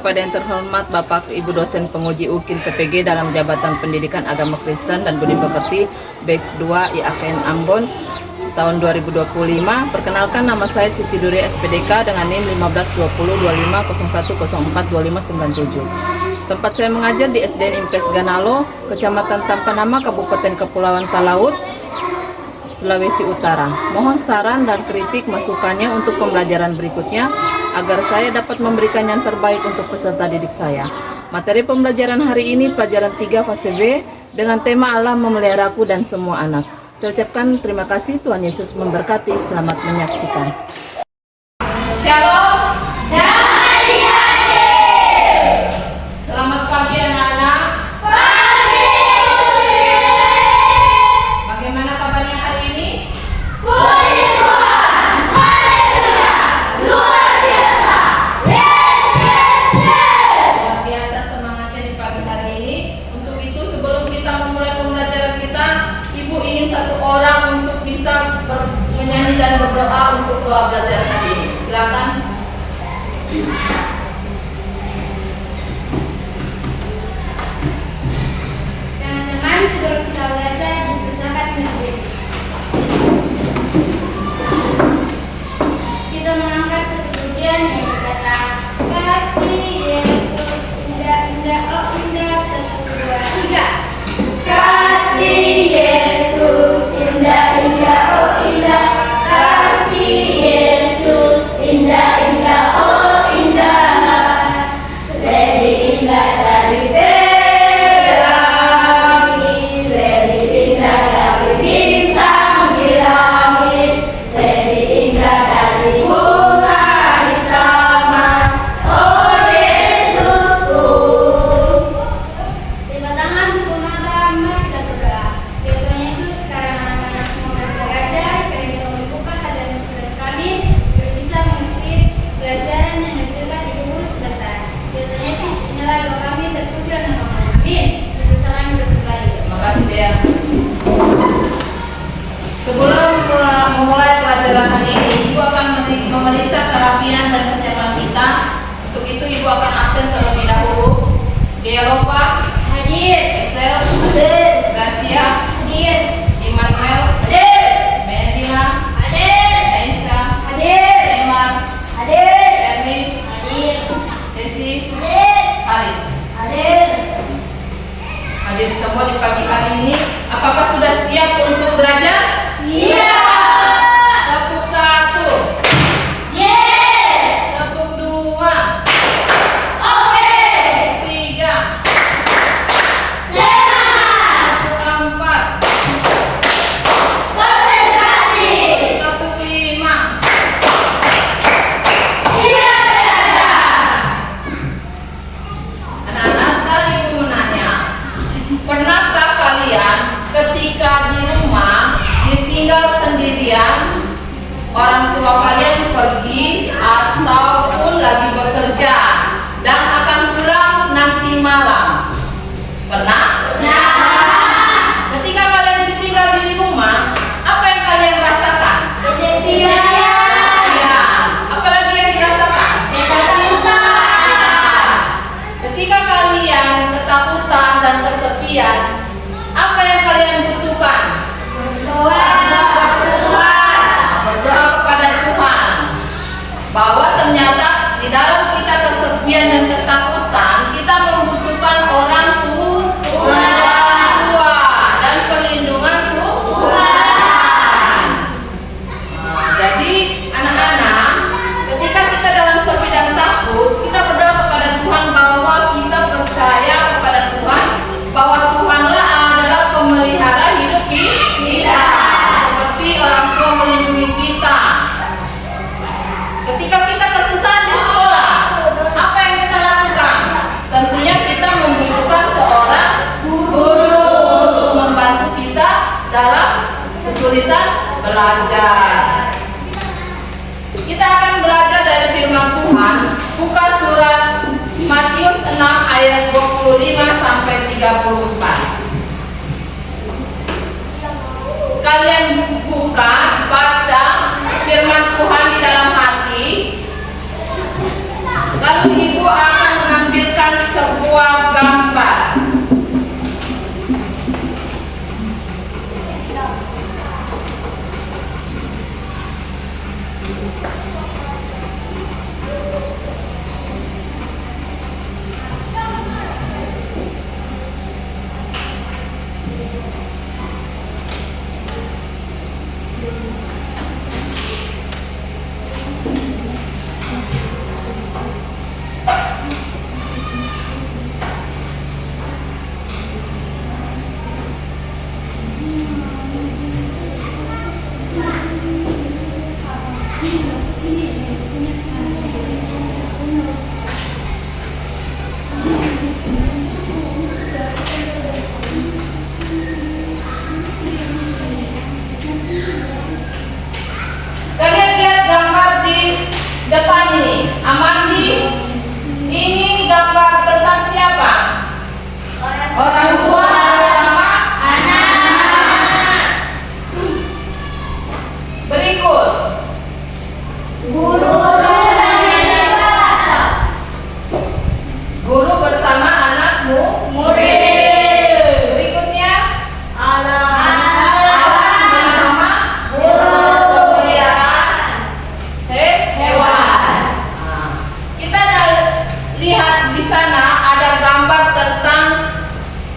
kepada yang terhormat Bapak Ibu dosen penguji UKIN PPG dalam jabatan Pendidikan Agama Kristen dan Budi Pekerti Batch 2 IAKN Ambon tahun 2025. Perkenalkan, nama saya Siti Duri SPDK dengan NIM 15202501042597. Tempat saya mengajar di SDN Impres Ganalo, Kecamatan Tampanama, Kabupaten Kepulauan Talaut, Sulawesi Utara. Mohon saran dan kritik masukannya untuk pembelajaran berikutnya agar saya dapat memberikan yang terbaik untuk peserta didik saya. Materi pembelajaran hari ini pelajaran 3 fase B dengan tema Allah memeliharaku dan semua anak. Saya ucapkan terima kasih, Tuhan Yesus memberkati. Selamat menyaksikan. Shalom. Selamat pagi anak-anak. Pagi. Bagaimana kabarnya hari ini? Puji Tuhan. Haleluya. Luar biasa. Luar biasa semangatnya di pagi hari ini. Untuk itu sebelum kita memulai pembelajaran kita, Ibu ingin satu orang untuk bisa menyanyi dan berdoa untuk doa belajar hari ini. Silakan. Teman-teman, sebelum kita belajar, dipersilakan berdiri. Kita mengangkat satu pujian yang berkata, kasih Yesus indah indah, oh indah, 1, 2, 3. Kasih Yesus indah indah, oh indah. Kasih Yesus indah indah, oh indah. Lebih indah dari pelangi, lebih indah dari bintang di langit, lebih indah dari bunga di taman. Oh Yesusku. Lipat tangan, tutup mata, mari kita berdoa. Ya Tuhan Yesus, sekarang anak-anak semoga belajar, kiranya Tuhan membuka hati dan pikiran kami, biar bisa mengerti pelajaran yang diberikan di guru sebentar. Ya Tuhan Yesus, inilah doa kami, terpuji dan amin. Bersama kami berkembali. Terima kasih, Dea. Sebelum memulai pelajaran hari ini, Ibu akan memeriksa kerapian dan kesiapan kita. Untuk itu Ibu akan absen terlebih dahulu. Dea Lopa, Hadir. Excel, Hadir. Gracia, Hadir. Immanuel, Hadir. Medina, Hadir. Aisyah, Hadir. Emar, Hadir. Erlin, Hadir. Desi, Hadir. Aris. Hadir. Hadir semua di pagi hari ini. Apakah sudah siap untuk belajar? Siap. Tepuk 1, Yes. tepuk 2, Oke. 3, Semangat. tepuk 4, Konsentrasi. tepuk 5. Siap belajar. Anak-anak, sekarang Ibu mau nanya, pernahkah kalian ketika di rumah ditinggal sendirian, orang tua kalian pergi ataupun lagi bekerja dan akan pulang nanti malam? Pernah? Nah. Ketika kalian ditinggal di rumah, apa yang kalian rasakan? Kesepian. Ya, apalagi yang dirasakan? Ketakutan. Ketika kalian ketakutan dan kesepian, apa yang kalian butuhkan? Berdoa. Berdoa kepada Tuhan bahwa ternyata di dalam kita kesepian dan ketakutan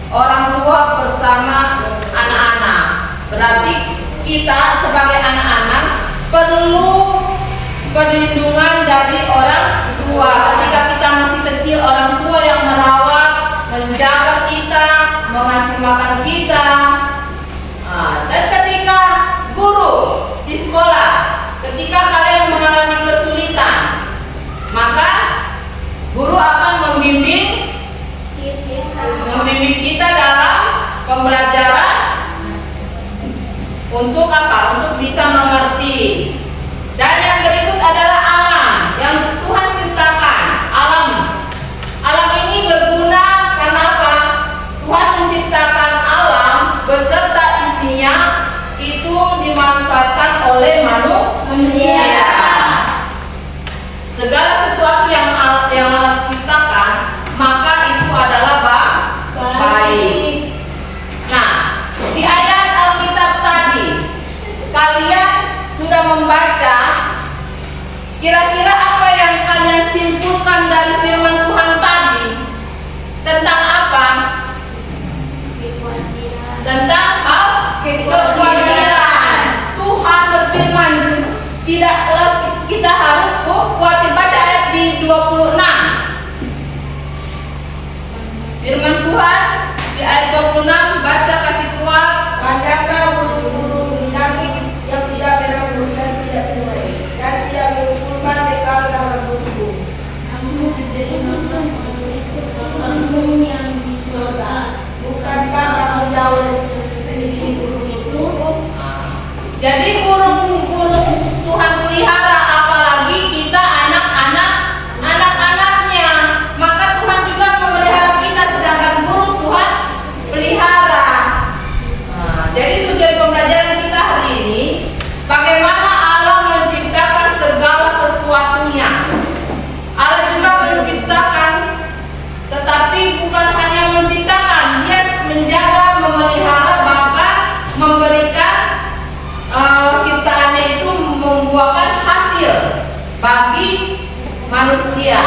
orang tua bersama anak-anak. Berarti kita sebagai anak-anak perlu perlindungan dari orang tua. Ketika kita masih kecil, orang tua yang merawat, menjaga kita, mengasih makan kita. Dan ketika guru di sekolah, ketika kalian mengalami kesulitan, maka guru akan membimbing kita dalam pembelajaran untuk apa? Untuk bisa mengerti. Dan yang berikut adalah alam yang Tuhan ciptakan. Alam ini berguna karena apa? Tuhan menciptakan alam beserta isinya itu dimanfaatkan oleh manusia. Segala sesuatu yang Allah ciptakan, maka itu adalah baik. Nah, di ayat Alkitab tadi, kalian sudah membaca. Kira-kira apa yang kalian simpulkan dari firman Tuhan tadi? Tentang apa? Tentang kekhawatiran. Tuhan berfirman, tidaklah kita harus khawatir. Baca ayat di 26. Firman Tuhan di ayat 26, baca kasih kuat. Pandanglah burung-burung di langit yang tidak menabur dan tidak menuai dan tidak mengumpulkan bekal dalam gubuk. Namun diberi makan oleh Bapakmu yang di surga. Bukankah kamu jauh lebih burung itu? Jadi burung-burung Tuhan pelihara, apalagi kita anak-anaknya. Maka Tuhan juga memelihara kita, sedangkan burung Tuhan pelihara. Jadi tujuan pembelajaran kita hari ini, bagaimana Allah menciptakan segala sesuatunya. Allah juga menciptakan, tetapi bukan hanya menciptakan, Dia menjaga, memelihara, bahkan memberikan ciptaannya itu membuahkan hasil bagi manusia.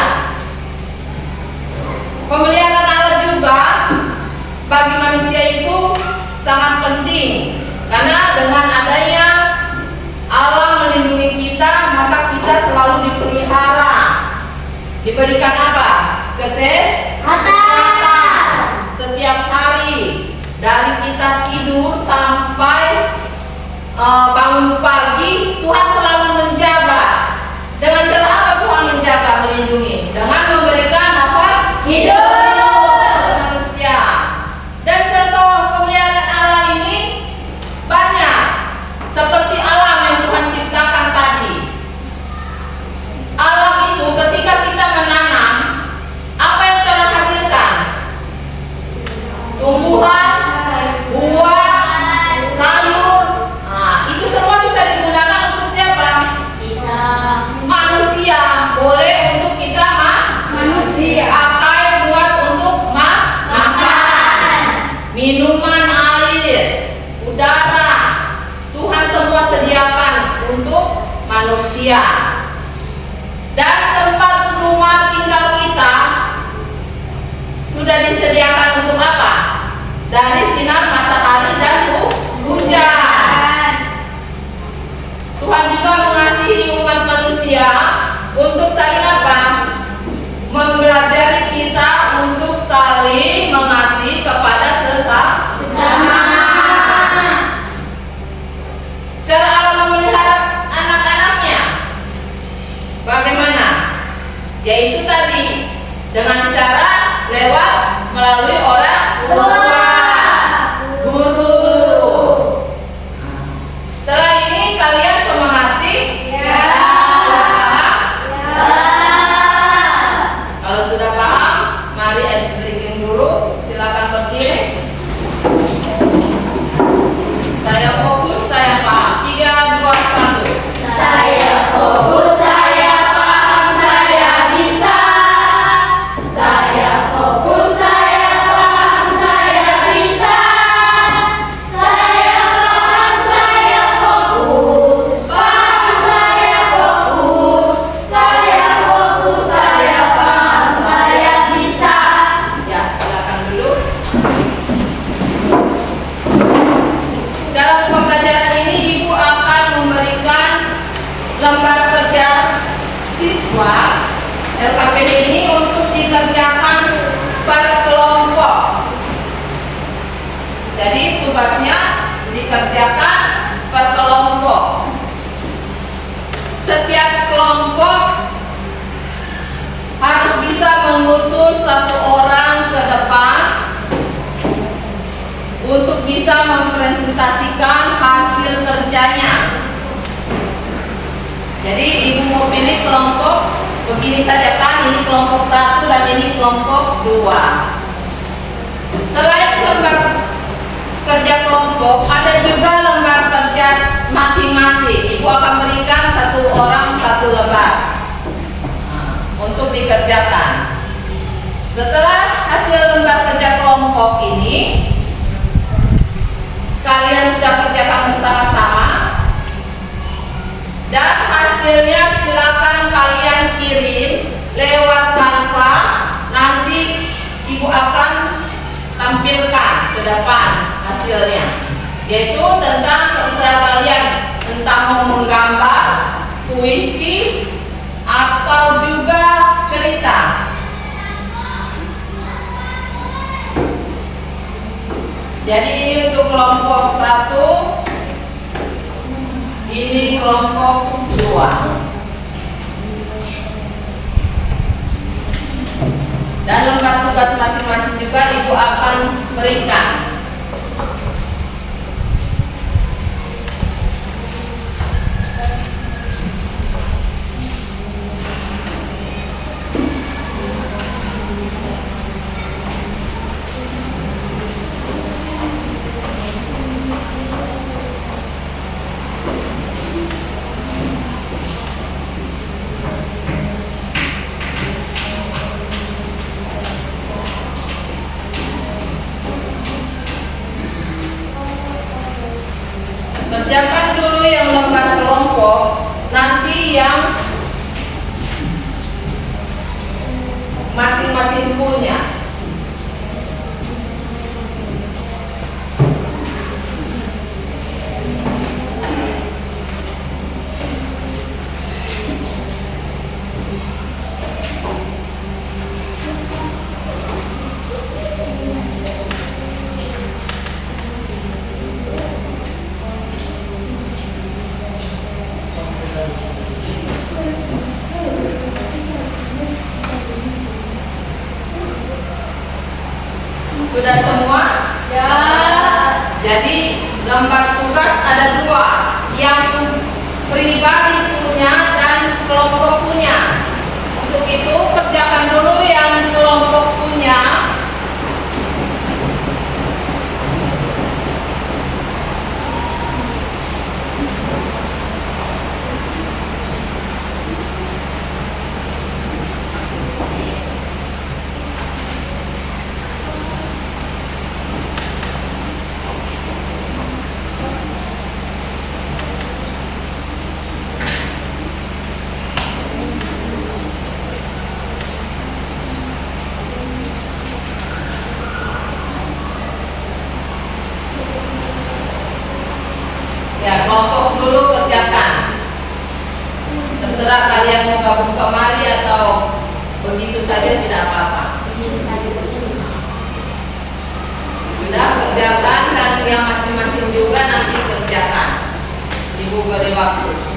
Pemeliharaan Allah juga bagi manusia itu sangat penting, karena dengan adanya Allah melindungi kita, maka kita selalu dipelihara. Diberikan apa? Kesehatan. Setiap hari dari kita tidur sampai bangun pagi, Tuhan selalu menjaga. Dengan cara apa Tuhan menjaga, melindungi? Dengan memberikan nafas hidup manusia. Dan contoh pemeliharaan Allah ini banyak, seperti alam yang Tuhan ciptakan tadi. Alam itu ketika kita menanam, apa yang Tuhan hasilkan? Tumbuhan, buah, sayur. Itu semua bisa digunakan untuk siapa? Manusia. Boleh untuk kita Manusia. pakai buat untuk makan, minuman, air, udara. Tuhan semua sediakan untuk manusia. Dan tempat rumah tinggal kita sudah disediakan untuk apa? Dari sinar matahari dan hujan. Tuhan juga mengasihi umat manusia untuk saling apa? Mempelajari kita untuk saling mengasihi kepada sesama. Cara Allah memelihara anak-anaknya bagaimana? Yaitu tadi dengan cara lewat melalui orang tua, guru. Setelah ini kalian semangati? Kalau sudah paham, mari ice breaking dulu. Silakan berdiri. Saya fokus, saya paham. 3, 2, 1. Saya fokus, saya paham, saya bisa. Saya fokus, saya paham, saya bisa. Saya paham, saya fokus. Paham, saya fokus. Saya fokus, saya paham, saya bisa. Ya, silakan dulu. dikerjakan per kelompok. Setiap kelompok harus bisa mengutus satu orang ke depan untuk bisa mempresentasikan hasil kerjanya. Jadi ibu mau pilih kelompok begini saja kan, ini kelompok 1 dan ini kelompok 2. Selain lembar kerja kelompok, ada juga lembar kerja masing-masing. Ibu akan berikan satu orang satu lembar untuk dikerjakan. Setelah hasil lembar kerja kelompok ini kalian sudah kerjakan bersama-sama, dan hasilnya silakan kalian kirim lewat Canva. Nanti ibu akan tampilkan ke depan hasilnya, yaitu tentang terserah kalian, entah mau menggambar, puisi, atau juga cerita. Jadi ini untuk kelompok 1, ini kelompok 2. Dan lembar tugas masing-masing juga ibu akan berikan. Kerjakan dulu yang lembar kelompok, nanti yang masing-masing punya. Sudah semua? Ya. Jadi lembar tugas ada 2, yang pribadi punya dan kelompok punya. Untuk itu kerjakan dulu yang kelompok punya. Ya, kelompok dulu kerjakan. Terserah kalian mau gabung kemari atau begitu saja tidak apa-apa. Sudah kerjakan, dan yang masing-masing juga nanti kerjakan. Ibu beri waktu.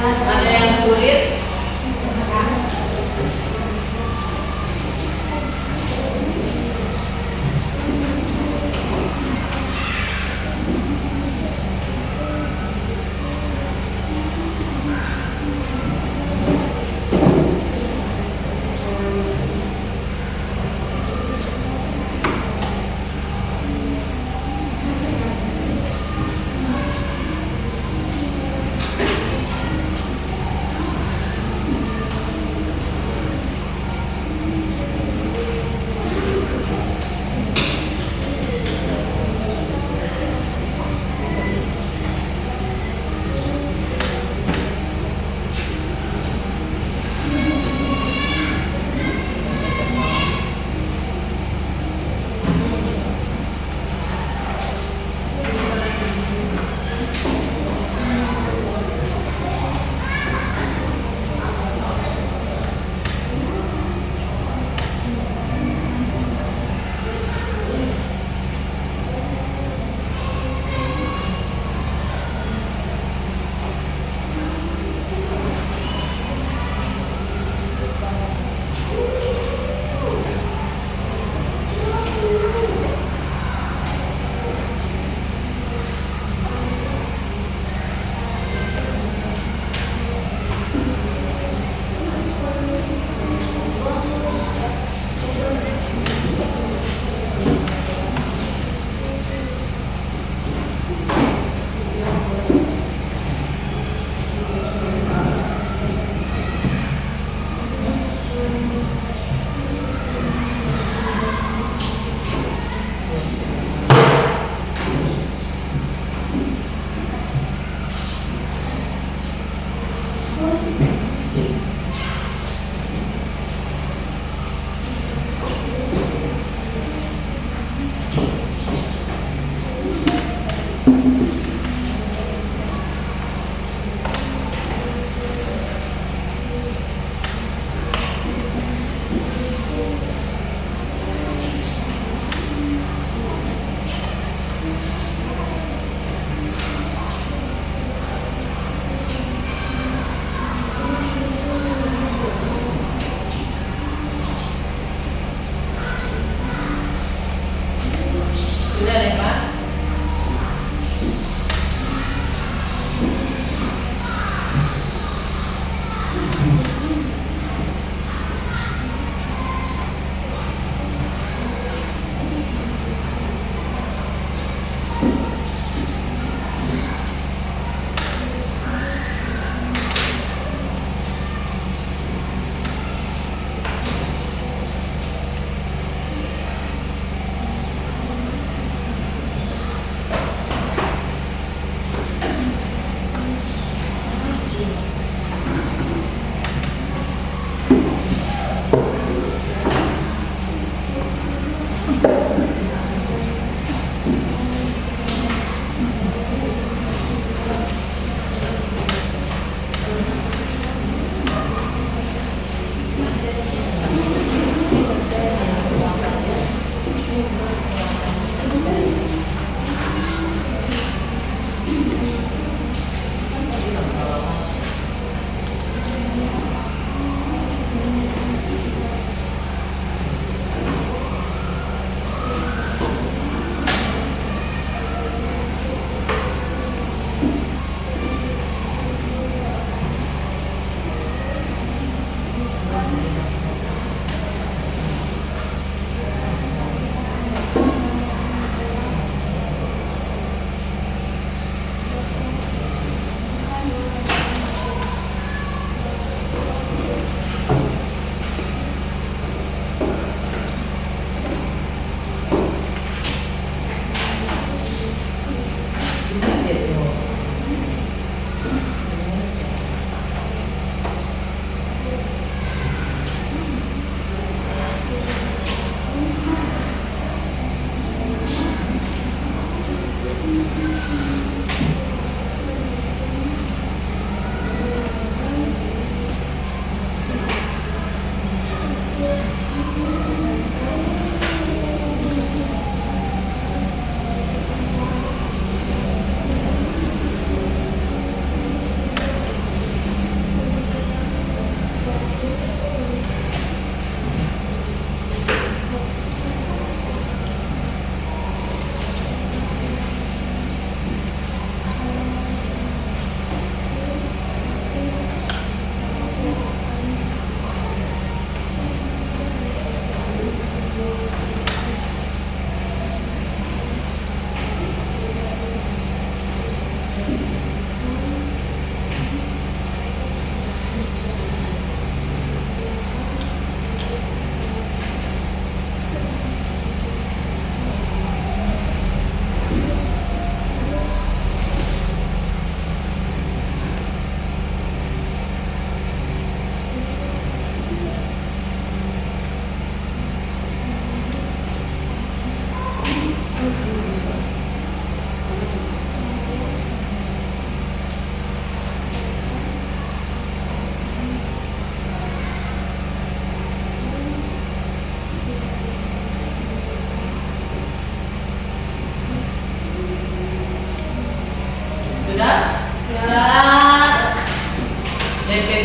Ada yang sulit?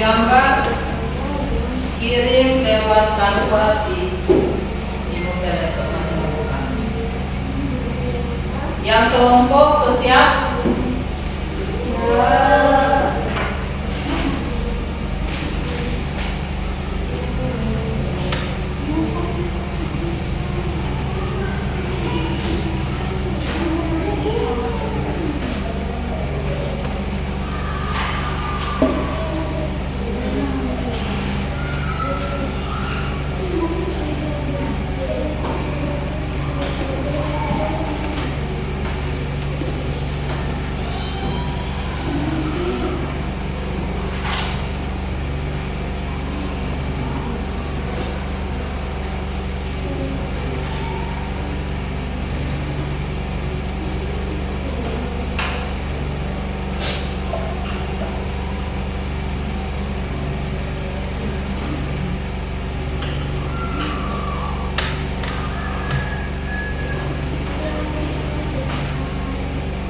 gambar kirim lewat Canva di Ibu Telepon menemukan. Yang kelompok sosial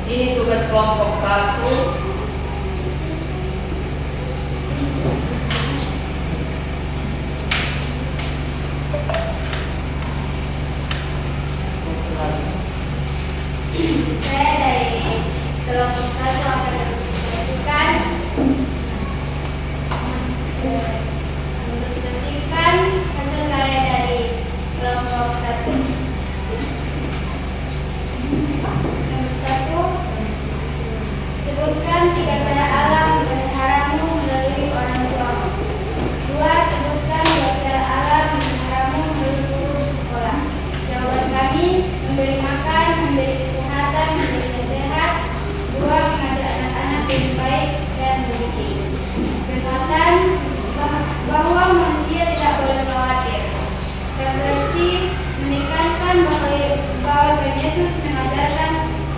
ini tugas kelompok 1. Saya dari kelompok 1 akan mengilustrasikan hasil karya dari kelompok 1. Nomor 1, sebutkan 3 cara alam memeliharamu melalui orang tuamu. 2, sebutkan 2 cara alam memeliharamu melalui guru sekolah. Jawaban kami: memberi makan, memberi kesehatan, memberi nasihat. 2, mengajar anak-anak dengan baik dan mendidik. Penguatan bahwa manusia tidak boleh khawatir. Refleksi menekankan bahwa Tuhan Yesus mengajarkan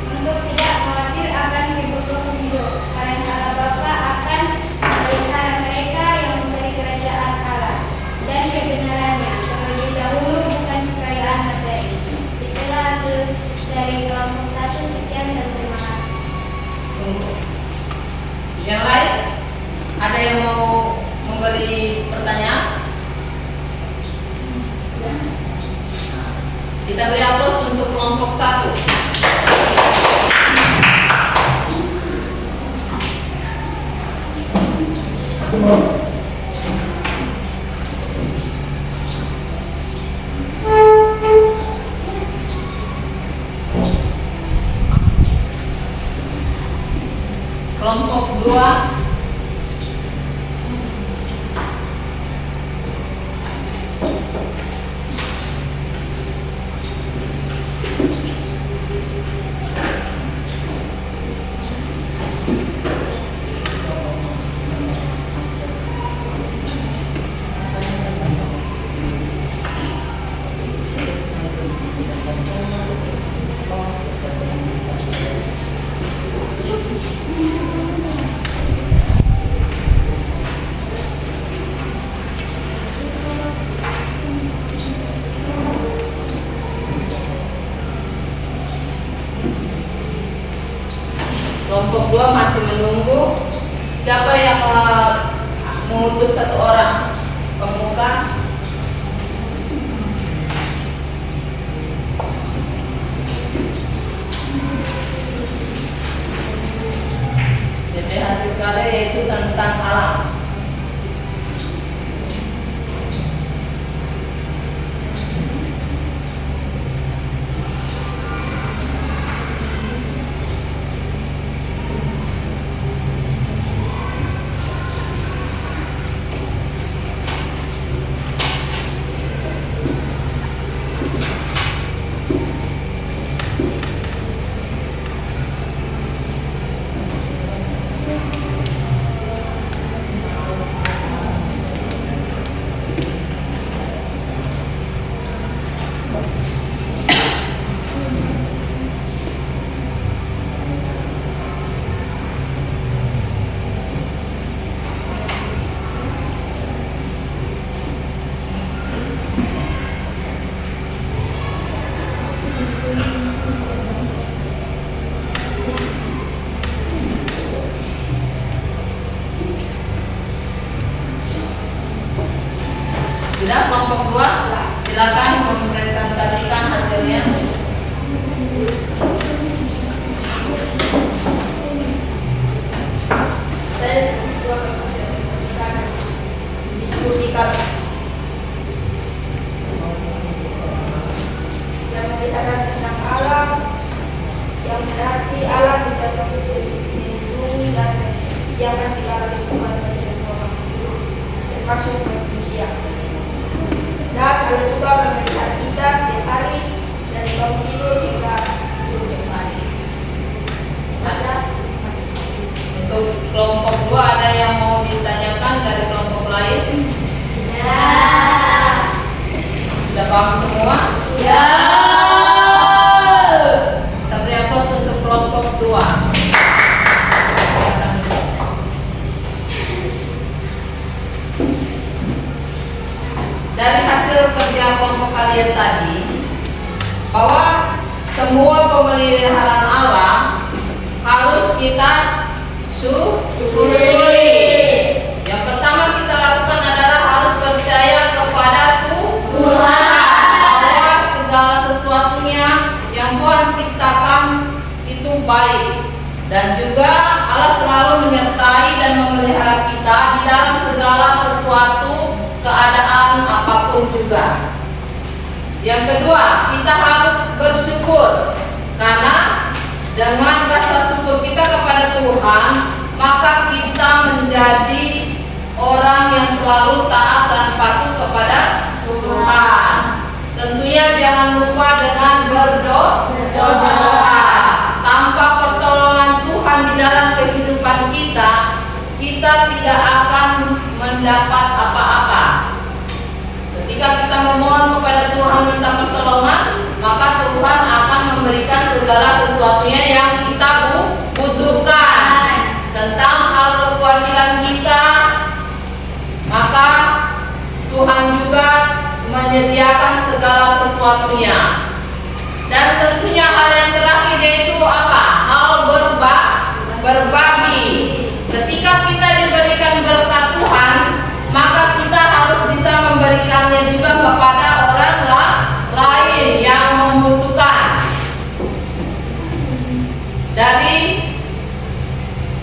untuk tidak khawatir akan kebutuhan hidup, karena Allah Bapa akan memelihara mereka yang mencari kerajaan Allah dan kebenarannya terlebih dahulu, bukan kekayaan materi. Itulah hasil dari kelompok 1. Sekian dan terima kasih. Yang lain, ada yang mau memberi pertanyaan? Kita beri aplaus untuk kelompok 1. Kelompok 2. Kelompok 2 masih menunggu. Siapa yang mengutus 1 orang pemuka? Jadi hasil karya yaitu tentang alam. Sudah kelompok 2? Silakan mempresentasikan hasilnya. Saya juga mempresentasikan diskusikan yang melihat tentang alam, yang berarti alam menjaga dilindungi dan menyediakan segala lingkungan bagi semua makhluk termasuk manusia. Dan ada juga memelihara kita setiap hari dari bangun tidur hingga tidur kembali. Saya masih Untuk kelompok 2 ada yang mau ditanyakan dari kelompok lain? Ya. Sudah paham semua? Ya. Kita beri aplaus untuk kelompok 2. Silakan dulu. Dari hasil kerja kelompok kalian tadi, bahwa semua pemeliharaan alam harus kita syukuri. Yang pertama kita lakukan adalah harus percaya kepada Tuhan, bahwa segala sesuatunya yang Tuhan ciptakan itu baik, dan juga Allah selalu menyertai dan memelihara kita di dalam segala sesuatu keadaan apapun juga. Yang kedua, kita harus bersyukur, karena dengan rasa syukur kita kepada Tuhan, maka kita menjadi orang yang selalu taat dan patuh kepada Tuhan. Tentunya jangan lupa dengan berdoa. Tanpa pertolongan Tuhan di dalam kehidupan kita, kita tidak akan mendapat apa-apa. Ketika kita memohon kepada Tuhan minta pertolongan, maka Tuhan akan memberikan segala sesuatunya yang kita butuhkan. Tentang hal kekhawatiran kita, maka Tuhan juga menyediakan segala sesuatunya. Dan tentunya hal yang terakhir yaitu apa? Hal berbagi. Ketika kita diberikan berkat Tuhan, maka kita harus bisa memberikannya juga kepada orang lain yang membutuhkan. Dari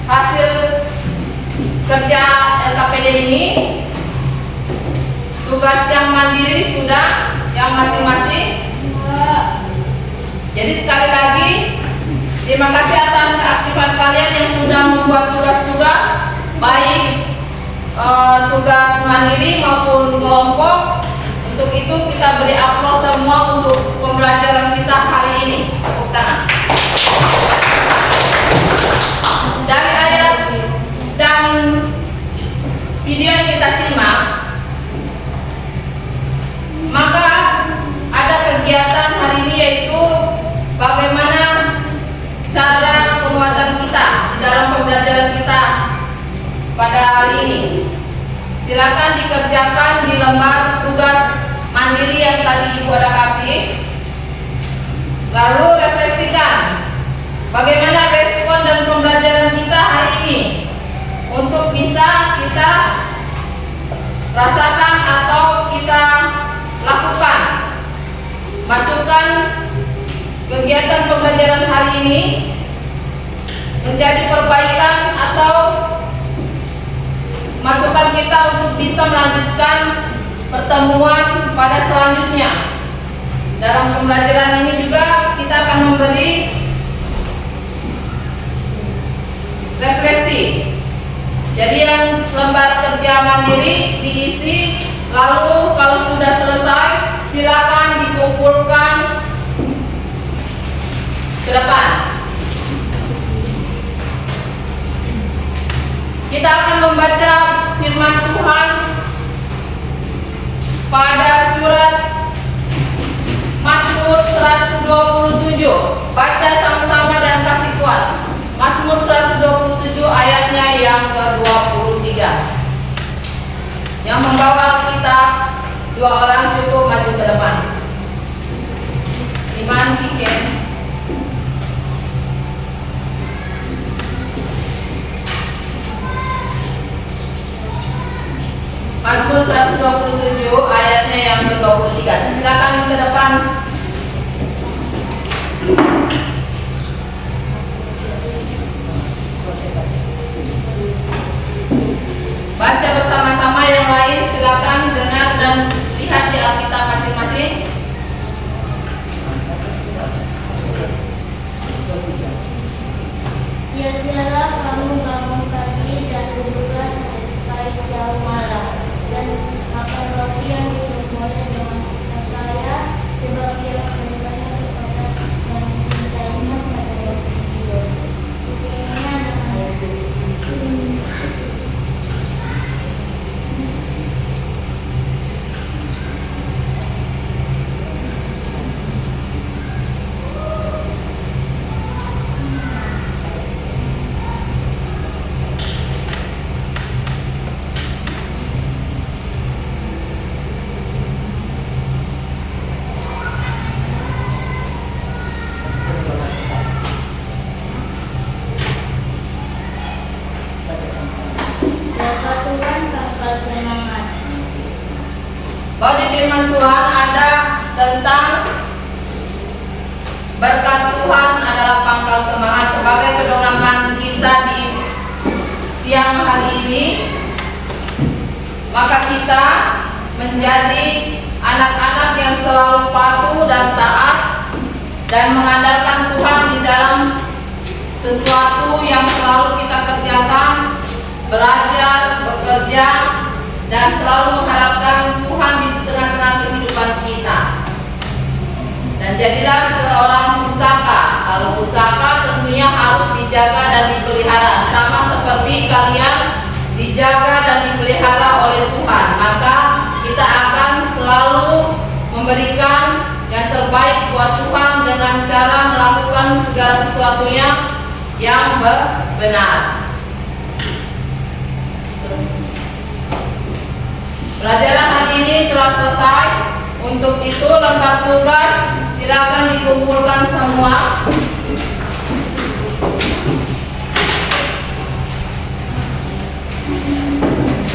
hasil kerja LKPD ini, tugas yang mandiri sudah yang masing-masing. Jadi sekali lagi terima kasih atas keaktifan kalian yang sudah membuat tugas-tugas baik tugas mandiri maupun kelompok. Untuk itu kita beri aplaus semua untuk pembelajaran kita hari ini. Tepuk tangan. Dari ayat dan video yang kita simak, maka ada kegiatan hari ini yaitu bagaimana cara penguatan kita di dalam pembelajaran kita pada hari ini. Silakan dikerjakan di lembar tugas mandiri yang tadi Ibu ada kasih. Lalu refleksikan bagaimana respon dan pembelajaran kita hari ini untuk bisa kita rasakan atau kita lakukan. Masukkan kegiatan pembelajaran hari ini menjadi perbaikan atau masukan kita untuk bisa melanjutkan pertemuan pada selanjutnya. Dalam pembelajaran ini juga kita akan memberi refleksi. Jadi yang lembar kerja mandiri diisi, lalu kalau sudah selesai silakan dikumpulkan ke depan. Kita akan membaca firman Tuhan pada surat Mazmur 127. Baca sama-sama dan kasih kuat. Mazmur 127 ayatnya yang ke-23. Yang membawa kita 2 orang cukup maju ke depan. Iman Kiken. Mazmur 127 ayat yang ke-23. Silakan ke depan. Baca bersama-sama, yang lain silakan dengar dan lihat di Alkitab masing-masing. Sia-sialah kamu bangun pagi dan tidurlah sampai jauh malam, dan makan roti yang dibuat dengan susah payah, sebab ia bertanya kepada yang mencintainya pada waktu tidur. Sucinya anak-anakku. Berkat Tuhan pangkal semangat. Bahwa di firman Tuhan ada tentang berkat Tuhan adalah pangkal semangat. Sebagai pedoman kita di siang hari ini, maka kita menjadi anak-anak yang selalu patuh dan taat dan mengandalkan Tuhan di dalam sesuatu yang selalu kita kerjakan, belajar, bekerja, dan selalu mengharapkan Tuhan di tengah-tengah kehidupan kita. Dan jadilah seorang pusaka. Kalau pusaka tentunya harus dijaga dan dipelihara, sama seperti kalian dijaga dan dipelihara oleh Tuhan. Maka kita akan selalu memberikan yang terbaik buat Tuhan dengan cara melakukan segala sesuatunya yang benar. Pelajaran hari ini telah selesai. Untuk itu lembar tugas silakan dikumpulkan semua.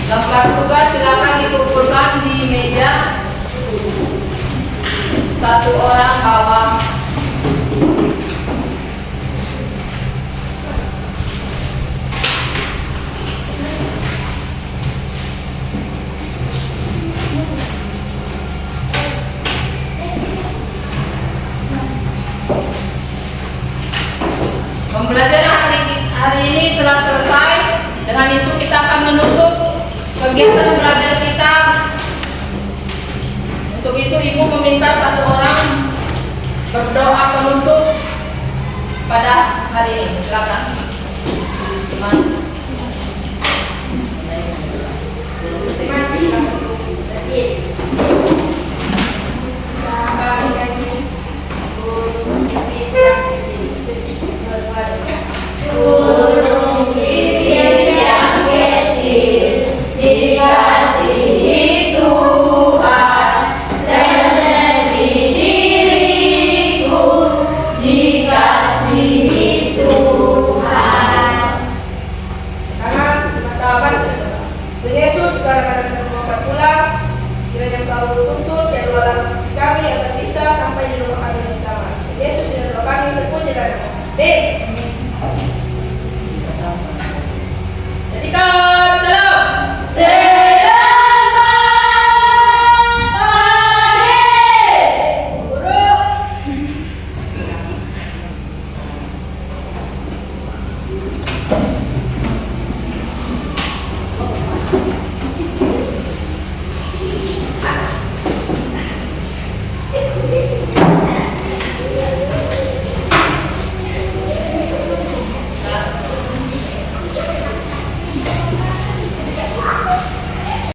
Lembar tugas silakan dikumpulkan di meja. Satu orang bawa. Pembelajaran hari ini telah selesai. Dengan itu kita akan menutup kegiatan belajar kita. Untuk itu Ibu meminta satu orang berdoa penutup pada hari ini. Silakan. Burung pipit yang kecil dikasihi Tuhan, dan di diriku dikasihi Tuhan. Karena mataban Tuhan Yesus sekarang ada kita pulang, kiranya Engkau tuntut kedua kami agar bisa sampai di rumah kami bersama. Yesus di rumah kami terpuji dan amin. Jadikan salam. Guru.